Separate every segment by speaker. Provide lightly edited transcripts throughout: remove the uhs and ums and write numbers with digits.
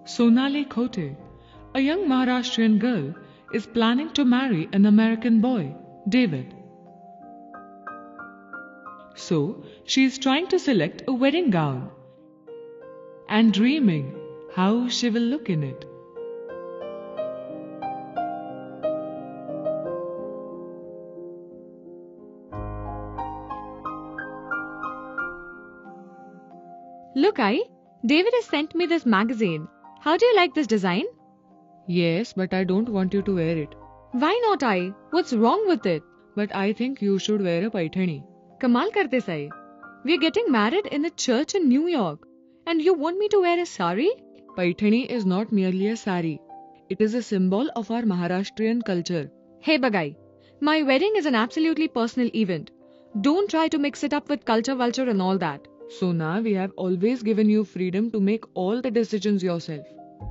Speaker 1: Sonali Khote, a young Maharashtrian girl, is planning to marry an American boy, David. So, she is trying to select a wedding gown and dreaming how she will look in it.
Speaker 2: Look, David has sent me this magazine. How do you like this design?
Speaker 1: Yes, but I don't want you to wear it.
Speaker 2: Why not, What's wrong with it?
Speaker 1: But I think you should wear a paithani.
Speaker 2: Kamal karte sai. We're getting married in a church in New York. And you want me to wear a sari?
Speaker 1: Paithani is not merely a sari. It is a symbol of our Maharashtrian culture.
Speaker 2: Hey Bagai, my wedding is an absolutely personal event. Don't try to mix it up with culture, vulture and all that.
Speaker 1: Sona, we have always given you freedom to make all the decisions yourself.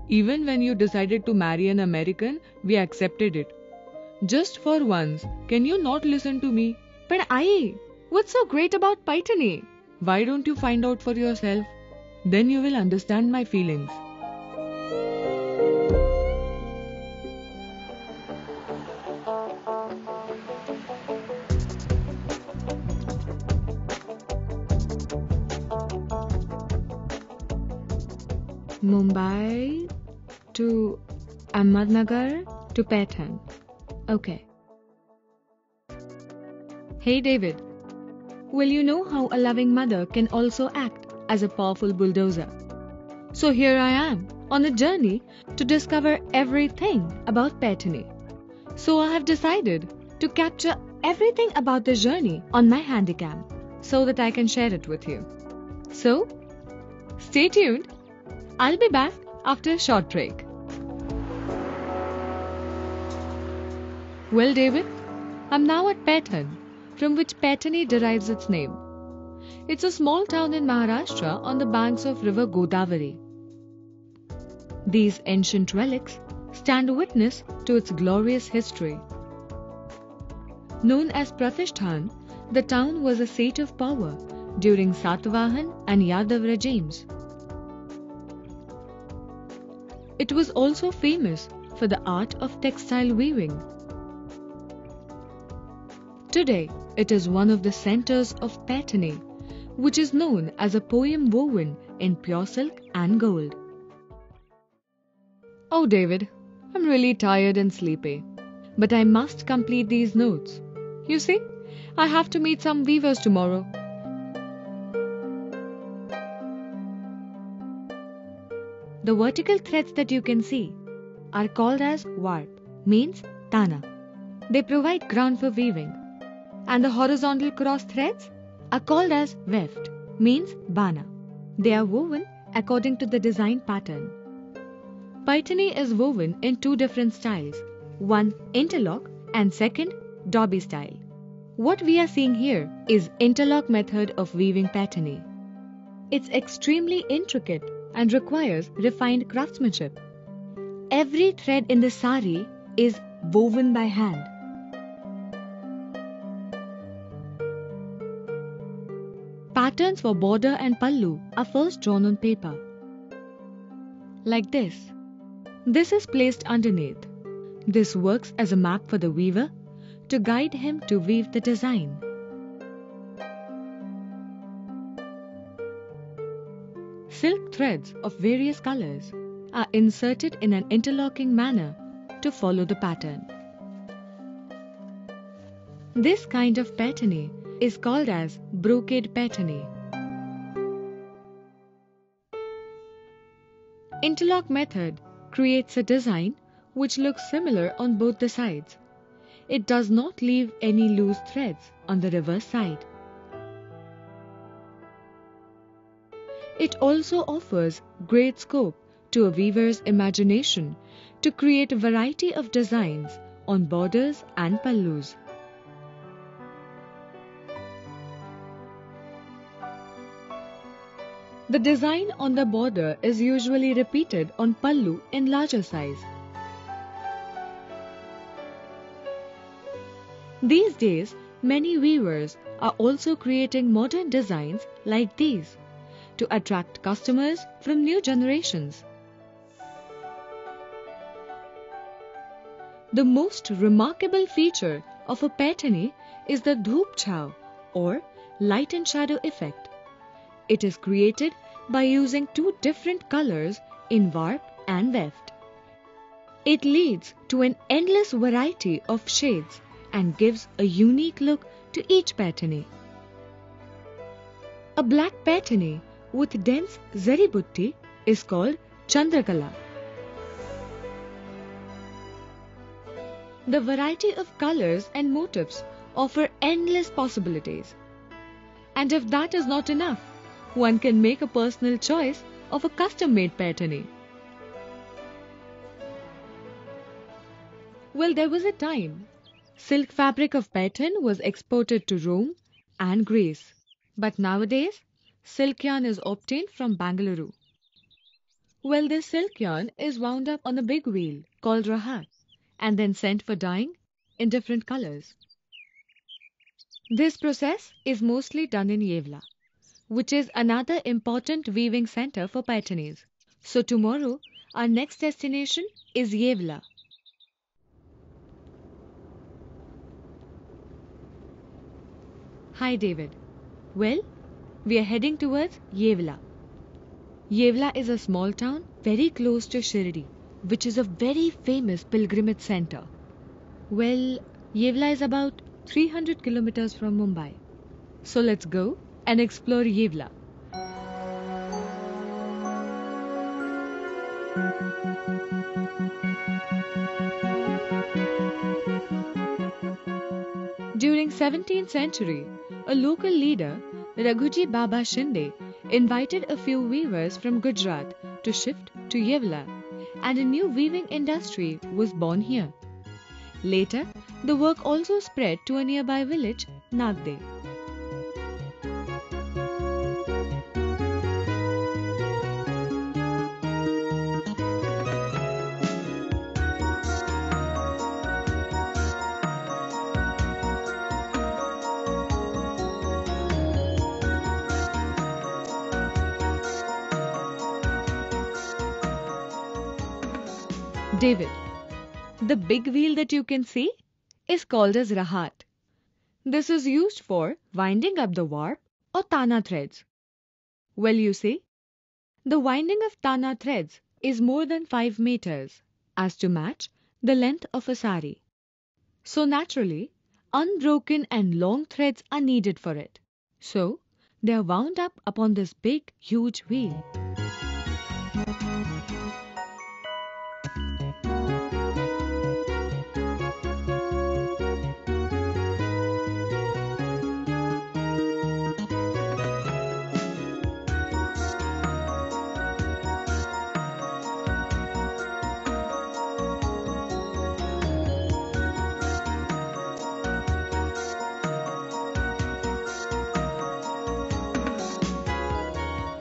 Speaker 1: Even when you decided to marry an American, we accepted it. Just for once, can you not listen to me?
Speaker 2: But what's so great about paithani?
Speaker 1: Why don't you find out for yourself? Then you will understand my feelings.
Speaker 2: Mumbai to Ahmednagar to Paitan. Okay. Hey David, well, you know how a loving mother can also act as a powerful bulldozer. So here I am on a journey to discover everything about Paithani. So I have decided to capture everything about the journey on my handycam so that I can share it with you. So, stay tuned. I'll be back after a short break. Well, David, I'm now at Paitan, from which Paithani derives its name. It's a small town in Maharashtra on the banks of river Godavari. These ancient relics stand witness to its glorious history. Known as Pratishthan, the town was a seat of power during Satavahan and Yadav regimes. It was also famous for the art of textile weaving. Today, it is one of the centers of Paithani, which is known as a poem woven in pure silk and gold. Oh David, I'm really tired and sleepy, but I must complete these notes. You see, I have to meet some weavers tomorrow. The vertical threads that you can see are called as warp, means tana. They provide ground for weaving. And the horizontal cross threads are called as weft, means bana. They are woven according to the design pattern. Paithani is woven in two different styles, one interlock and second dobby style. What we are seeing here is interlock method of weaving Paithani. It's extremely intricate and requires refined craftsmanship. Every thread in the sari is woven by hand. Patterns for border and pallu are first drawn on paper. Like this. This is placed underneath. This works as a map for the weaver to guide him to weave the design. Silk threads of various colors are inserted in an interlocking manner to follow the pattern. This kind of Paithani is called as brocade Paithani. Interlock method creates a design which looks similar on both the sides. It does not leave any loose threads on the reverse side. It also offers great scope to a weaver's imagination to create a variety of designs on borders and pallus. The design on the border is usually repeated on pallu in larger size. These days, many weavers are also creating modern designs like these to attract customers from new generations. The most remarkable feature of a patani is the dhoop chhau or light and shadow effect. It is created by using two different colors in warp and weft. It leads to an endless variety of shades and gives a unique look to each patani. A black patani with dense zari butti is called Chandrakala. The variety of colors and motifs offer endless possibilities. And if that is not enough, one can make a personal choice of a custom-made patani. Well, there was a time silk fabric of pattern was exported to Rome and Greece. But nowadays, silk yarn is obtained from Bangalore. Well, this silk yarn is wound up on a big wheel called rahat and then sent for dyeing in different colors. This process is mostly done in Yevla, which is another important weaving center for paitanis. So tomorrow, our next destination is Yevla. Hi David. Well, we are heading towards Yevla. Yevla is a small town very close to Shirdi, which is a very famous pilgrimage center. Well, Yevla is about 300 kilometers from Mumbai. So let's go and explore Yevla. During 17th century, a local leader, Raghuji Baba Shinde, invited a few weavers from Gujarat to shift to Yevla, and a new weaving industry was born here. Later, the work also spread to a nearby village, Nagde. David, the big wheel that you can see is called as rahat. This is used for winding up the warp or tana threads. Well, you see, the winding of tana threads is more than 5 meters as to match the length of a sari. So naturally, unbroken and long threads are needed for it. So, they are wound up upon this big, huge wheel.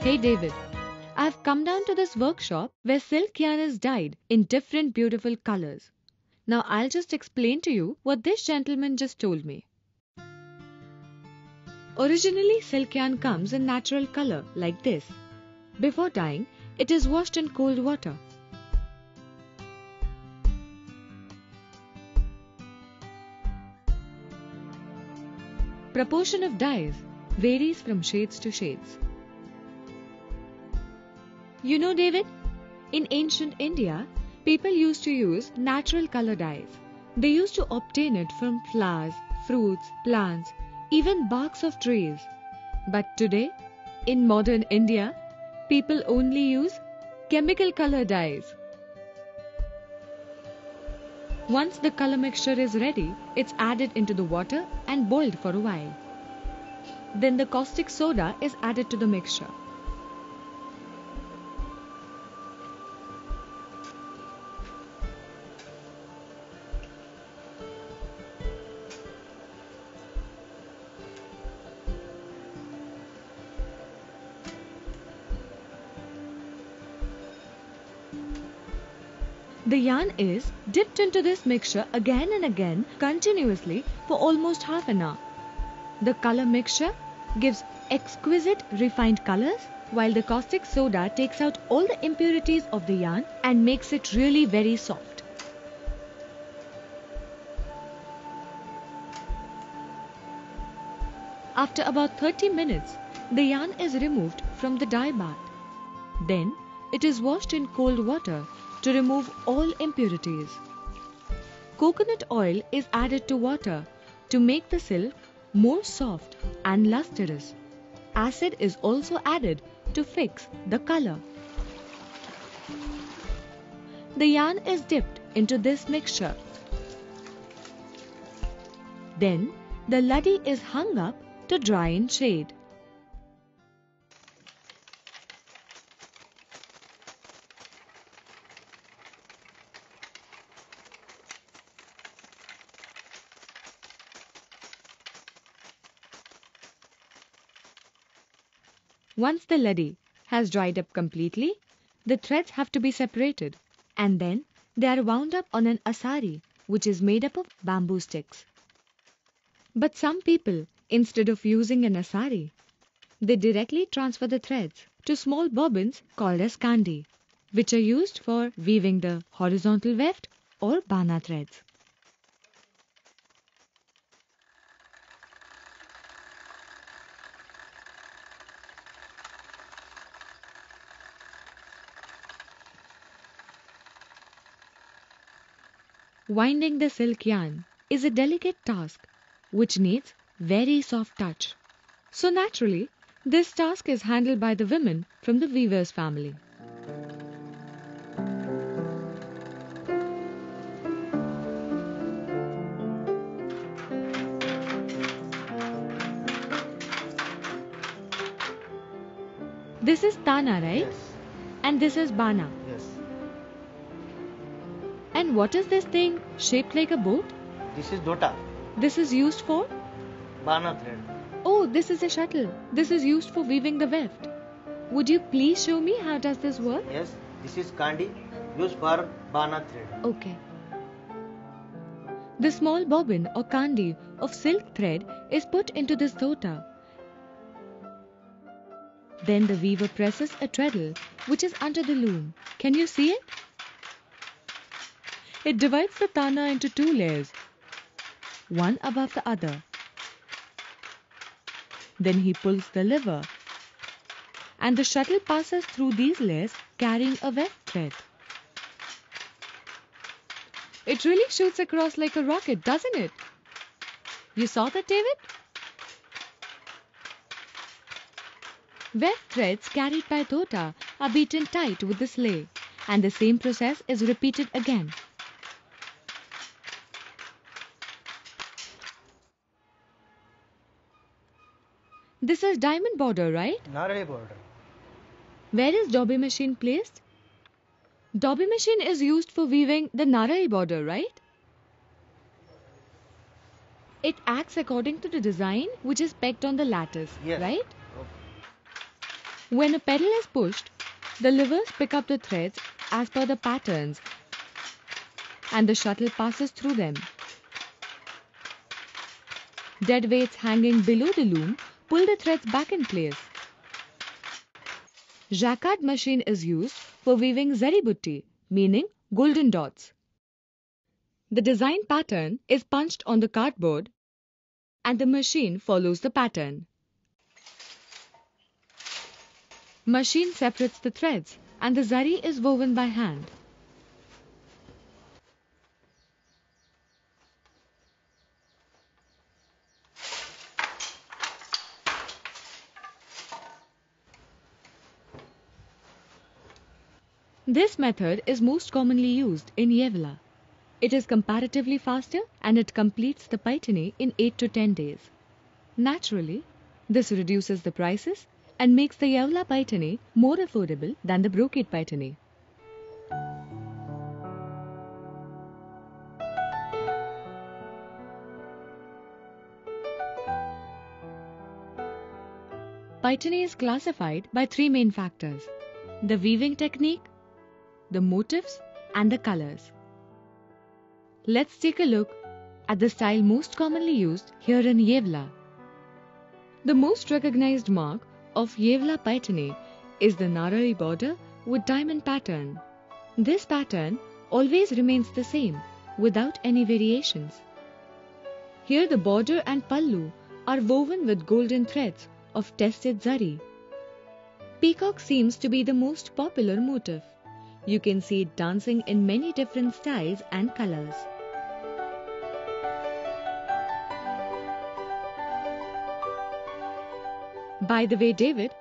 Speaker 2: Hey David, I've come down to this workshop where silk yarn is dyed in different beautiful colors. Now I'll just explain to you what this gentleman just told me. Originally, silk yarn comes in natural color like this. Before dyeing, it is washed in cold water. Proportion of dyes varies from shades to shades. You know, David, in ancient India, people used to use natural color dyes. They used to obtain it from flowers, fruits, plants, even barks of trees. But today, in modern India, people only use chemical color dyes. Once the color mixture is ready, it's added into the water and boiled for a while. Then the caustic soda is added to the mixture. The yarn is dipped into this mixture again and again continuously for almost half an hour. The color mixture gives exquisite refined colors, while the caustic soda takes out all the impurities of the yarn and makes it really very soft. After about 30 minutes, the yarn is removed from the dye bath. Then, it is washed in cold water to remove all impurities. Coconut oil is added to water to make the silk more soft and lustrous. Acid is also added to fix the color. The yarn is dipped into this mixture. Then, the laddi is hung up to dry in shade. Once the laddi has dried up completely, the threads have to be separated, and then they are wound up on an asari, which is made up of bamboo sticks. But some people, instead of using an asari, they directly transfer the threads to small bobbins called as kandi, which are used for weaving the horizontal weft or bana threads. Winding the silk yarn is a delicate task which needs very soft touch. So naturally, this task is handled by the women from the weaver's family. This is Tana, right?
Speaker 3: Yes.
Speaker 2: And this is Bana.
Speaker 3: Yes.
Speaker 2: And what is this thing shaped like a boat?
Speaker 3: This is Dota.
Speaker 2: This is used for?
Speaker 3: Bana thread.
Speaker 2: Oh, this is a shuttle. This is used for weaving the weft. Would you please show me how does this work?
Speaker 3: Yes. This is Kandi used for Bana thread.
Speaker 2: Okay. The small bobbin or kandi of silk thread is put into this dhota. Then the weaver presses a treadle which is under the loom. Can you see it? It divides the tana into two layers, one above the other. Then he pulls the lever, and the shuttle passes through these layers carrying a weft thread. It really shoots across like a rocket, doesn't it? You saw that, David? Weft threads carried by dhota are beaten tight with the sleigh, and the same process is repeated again. This is diamond border, right?
Speaker 3: Narali border.
Speaker 2: Where is dobby machine placed? Dobby machine is used for weaving the narali border, right? It acts according to the design which is pegged on the lattice,
Speaker 3: Yes.
Speaker 2: right?
Speaker 3: Okay.
Speaker 2: When a pedal is pushed, the levers pick up the threads as per the patterns and the shuttle passes through them. Dead weights hanging below the loom pull the threads back in place. Jacquard machine is used for weaving zari-butti, meaning golden dots. The design pattern is punched on the cardboard and the machine follows the pattern. Machine separates the threads and the zari is woven by hand. This method is most commonly used in Yevla. It is comparatively faster and it completes the paitani in 8 to 10 days. Naturally, this reduces the prices and makes the Yevla paitani more affordable than the brocade paitani. Paitani is classified by three main factors: the weaving technique, the motifs, and the colors. Let's take a look at the style most commonly used here in Yevla. The most recognized mark of Yevla paitani is the narali border with diamond pattern. This pattern always remains the same without any variations. Here the border and pallu are woven with golden threads of tested zari. Peacock seems to be the most popular motif. You can see it dancing in many different styles and colors. By the way, David,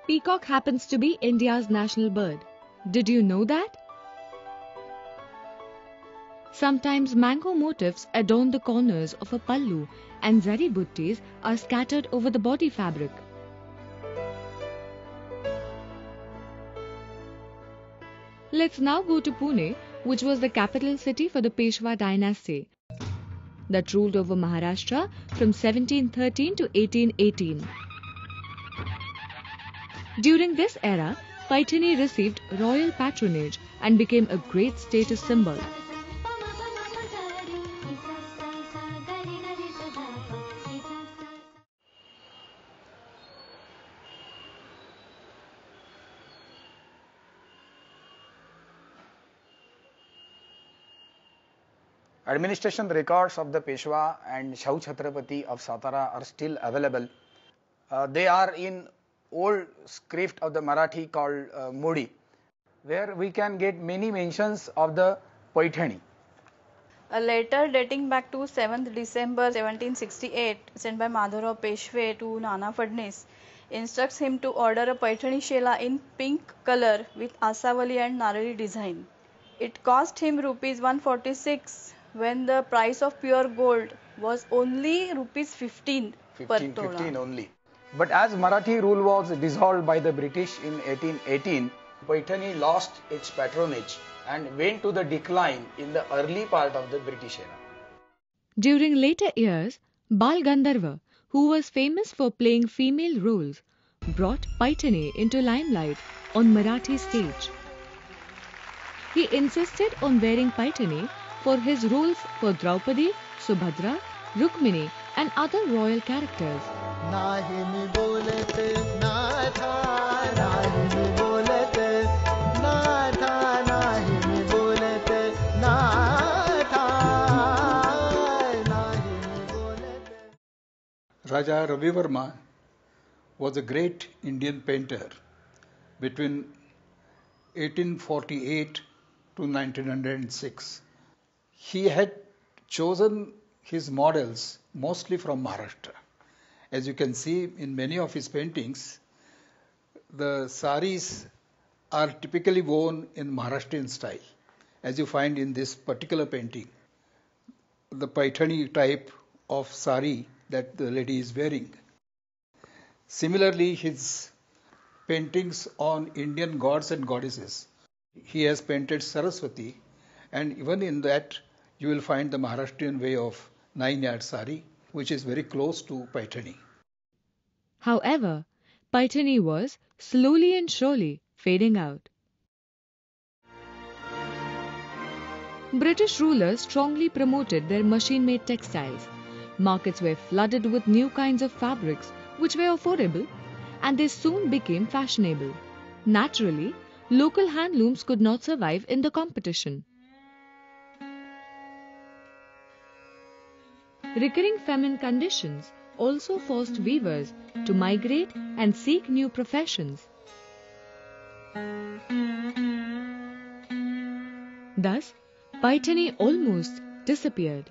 Speaker 2: peacock happens to be India's national bird. Did you know that? Sometimes mango motifs adorn the corners of a pallu and zari buttis are scattered over the body fabric. Let's now go to Pune, which was the capital city for the Peshwa dynasty that ruled over Maharashtra from 1713 to 1818. During this era, Paithani received royal patronage and became a great status symbol.
Speaker 4: Administration records of the Peshwa and Shahu Chhatrapati of Satara are still available. They are in old script of the Marathi called Modi, where we can get many mentions of the Paithani.
Speaker 5: A letter dating back to 7th December 1768 sent by Madhavrao Peshwe to Nana Fadnis instructs him to order a Paithani Shela in pink color with Asavali and Narari design. It cost him rupees 146 when the price of pure gold was only rupees 15 per tola.
Speaker 4: 15 only. But as Marathi rule was dissolved by the British in 1818, Paithani lost its patronage and went to the decline in the early part of the British era.
Speaker 2: During later years, Bal Gandharva, who was famous for playing female roles, brought Paithani into limelight on Marathi stage. He insisted on wearing Paithani for his roles for Draupadi, Subhadra, Rukmini and other royal characters.
Speaker 6: Raja Ravi Verma was a great Indian painter between 1848 to 1906. He had chosen his models mostly from Maharashtra. As you can see in many of his paintings, the saris are typically worn in Maharashtrian style, as you find in this particular painting, the Paithani type of sari that the lady is wearing. Similarly, his paintings on Indian gods and goddesses, he has painted Saraswati, and even in that you will find the Maharashtrian way of 9-yard sari, which is very close to Paithani.
Speaker 2: However, Paithani was slowly and surely fading out. British rulers strongly promoted their machine-made textiles. Markets were flooded with new kinds of fabrics which were affordable, and they soon became fashionable. Naturally, local handlooms could not survive in the competition. Recurring famine conditions also forced weavers to migrate and seek new professions. Thus, Paithani almost disappeared.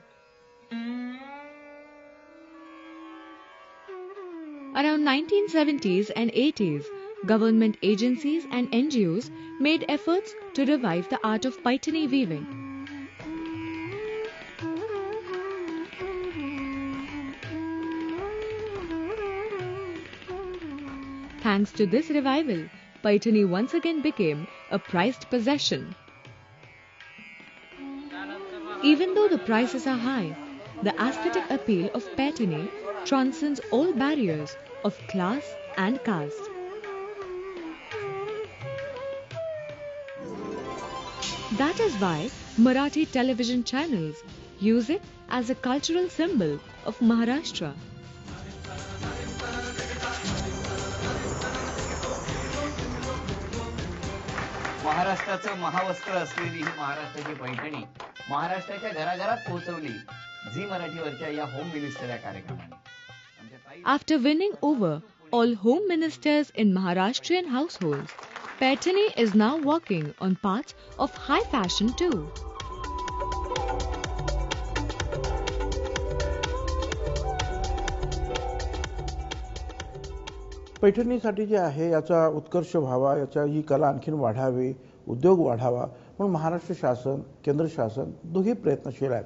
Speaker 2: Around 1970s and 80s, government agencies and NGOs made efforts to revive the art of Paithani weaving. Thanks to this revival, Paithani once again became a prized possession. Even though the prices are high, the aesthetic appeal of Paithani transcends all barriers of class and caste. That is why Marathi television channels use it as a cultural symbol of Maharashtra.
Speaker 7: महाराष्ट्राचं महावस्त्र असलेली ही महाराष्ट्राची पैठणी महाराष्ट्राच्या घराघरात पोहोचवली झी मराठीवरच्या या home minister या कार्यक्रमाने.
Speaker 2: After winning over all home ministers in Maharashtrian households, Paithani is now working on parts of high fashion too.
Speaker 8: पैठणीसाठी जे आहे याचा उत्कर्ष व्हावा, याचा ही कला आणखीन वाढावी, उद्योग वाढावा म्हणून महाराष्ट्र शासन, केंद्र शासन दोघे प्रयत्नशील आहेत.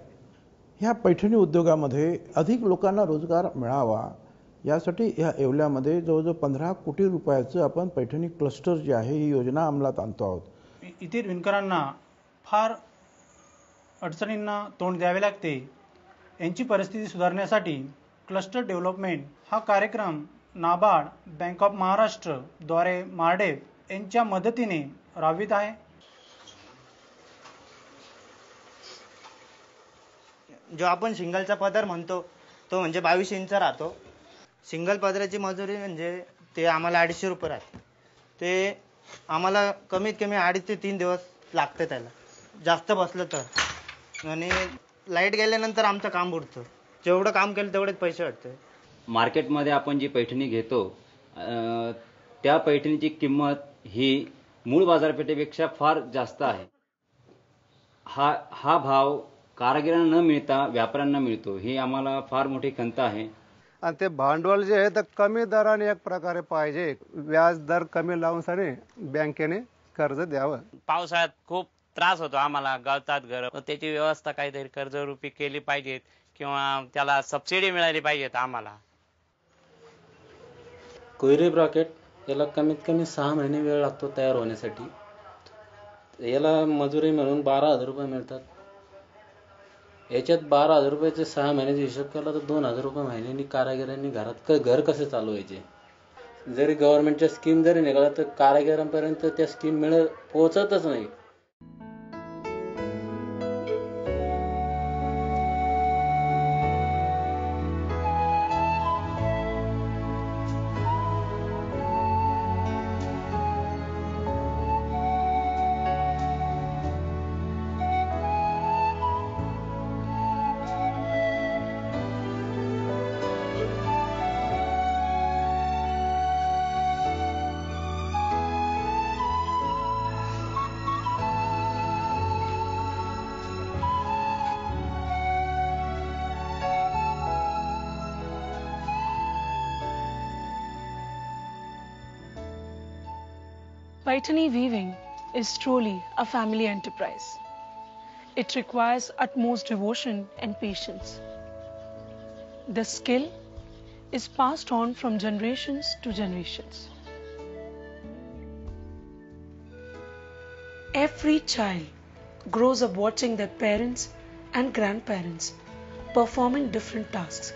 Speaker 8: ह्या पैठणी उद्योगामध्ये अधिक लोकांना रोजगार मिळावा यासाठी ह्या येवल्यामध्ये जवळजवळ 15 कोटी रुपयाचं आपण पैठणी क्लस्टर जे आहे ही योजना अंमलात आणतो आहोत.
Speaker 9: येथील विणकरांना फार अडचणींना तोंड द्यावे लागते. यांची परिस्थिती सुधारण्यासाठी क्लस्टर डेव्हलपमेंट हा कार्यक्रम नाबार्ड, बँक ऑफ महाराष्ट्र द्वारे मार्डेव यांच्या मदतीने राबवित आहे.
Speaker 3: जो आपण सिंगलचा पदर म्हणतो तो म्हणजे 22 इंच राहतो. सिंगल पदराची मजुरी म्हणजे ते आम्हाला 250 रुपये राहते. ते आम्हाला कमीत कमी 2.5 ते 3 दिवस लागते त्याला, जास्त बसलं तर. आणि लाईट गेल्यानंतर आमचं काम बुडतं. जेवढं काम केलं तेवढेच पैसे वाटते.
Speaker 7: मार्केटमध्ये आपण जी पैठणी घेतो त्या पैठणीची किंमत ही मूळ बाजारपेठेपेक्षा फार जास्त आहे. हा भाव कारागिरांना न मिळता व्यापाऱ्यांना मिळतो, ही आम्हाला फार मोठी खंत आहे.
Speaker 10: आणि ते भांडवल जे आहे ते कमी दराने एक प्रकारे पाहिजे. व्याज दर कमी लावून सारे बँकेने कर्ज द्यावं.
Speaker 11: पावसाळ्यात खूप त्रास होतो आम्हाला, गळतात घर. त्याची व्यवस्था काहीतरी कर्जरूपी केली पाहिजेत किंवा त्याला सबसिडी मिळाली पाहिजेत आम्हाला.
Speaker 12: कोयरी ब्रॉकेट याला कमीत कमी 6 महिने वेळ लागतो तयार होण्यासाठी. याला मजुरी म्हणून 12,000 रुपये मिळतात. याच्यात 12,000 रुपयाचे 6 महिन्याचा हिशोब केला तर 2,000 रुपये महिन्यानी कारागिरांनी घर कसे चालवायचे. जरी गव्हर्नमेंटच्या स्कीम जरी निघाला तर कारागिरांपर्यंत त्या स्कीम पोहोचतच नाही.
Speaker 13: Paithani weaving is truly a family enterprise. It requires utmost devotion and patience. The skill is passed on from generations to generations. Every child grows up watching their parents and grandparents performing different tasks.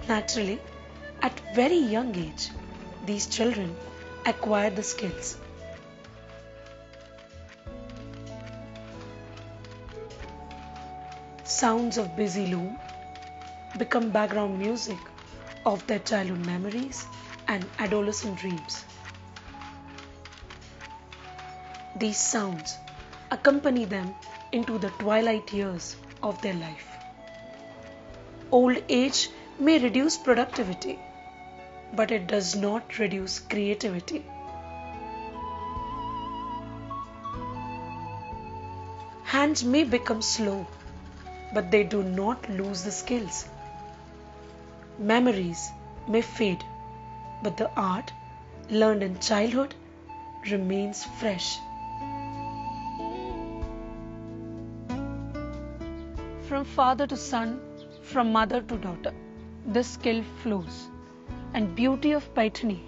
Speaker 13: Naturally, at very young age, these children acquire the skills. Sounds of busy loom become background music of their childhood memories and adolescent dreams. These sounds accompany them into the twilight years of their life. Old age may reduce productivity, but it does not reduce creativity. Hands may become slow, but they do not lose the skills. Memories may fade, but the art learned in childhood remains fresh. From father to son, from mother to daughter, this skill flows, and beauty of Paithani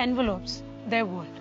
Speaker 13: envelopes their world.